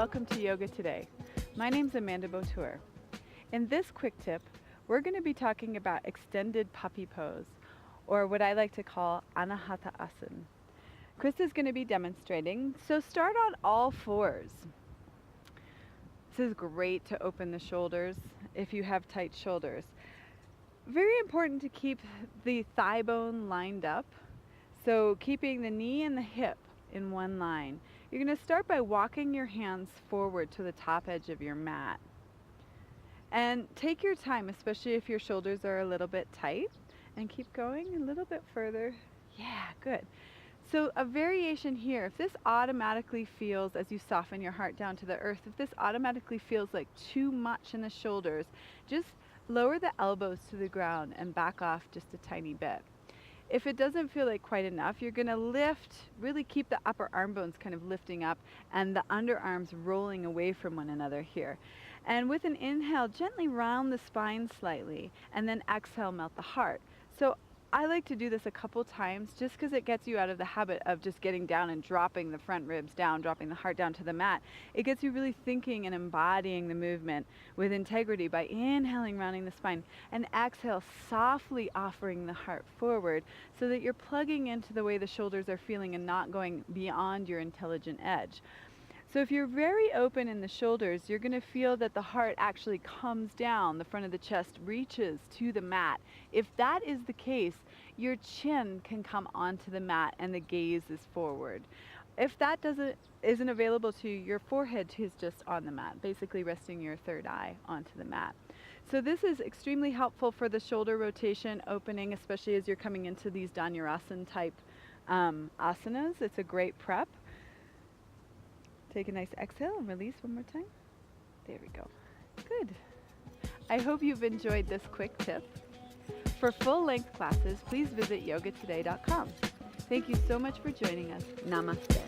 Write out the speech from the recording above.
welcome to Yoga Today. My name's Amanda Botur. In this quick tip, we're going to be talking about extended puppy pose, or what I like to call Anahata asana. Chris is going to be demonstrating, so start on all fours. This is great to open the shoulders if you have tight shoulders. Very important to keep the thigh bone lined up, so keeping the knee and the hip in one line. You're going to start by walking your hands forward to the top edge of your mat. And take your time, especially if your shoulders are a little bit tight, and keep going a little bit further. Yeah, good. So a variation here, if this automatically feels, as you soften your heart down to the earth, if this automatically feels like too much in the shoulders, just lower the elbows to the ground and back off just a tiny bit. If it doesn't feel like quite enough, you're going to lift, really keep the upper arm bones kind of lifting up and the underarms rolling away from one another here. And with an inhale, gently round the spine slightly, and then exhale, melt the heart. So I like to do this a couple times just because it gets you out of the habit of just getting down and dropping the front ribs down, dropping the heart down to the mat. It gets you really thinking and embodying the movement with integrity by inhaling, rounding the spine, and exhale, softly offering the heart forward so that you're plugging into the way the shoulders are feeling and not going beyond your intelligent edge. So if you're very open in the shoulders, you're going to feel that the heart actually comes down, the front of the chest reaches to the mat. If that is the case, your chin can come onto the mat and the gaze is forward. If that isn't available to you, your forehead is just on the mat, basically resting your third eye onto the mat. So this is extremely helpful for the shoulder rotation opening, especially as you're coming into these Dhanurasana type asanas. It's a great prep. Take a nice exhale and release one more time. There we go. Good. I hope you've enjoyed this quick tip. For full-length classes, please visit yogatoday.com. Thank you so much for joining us. Namaste.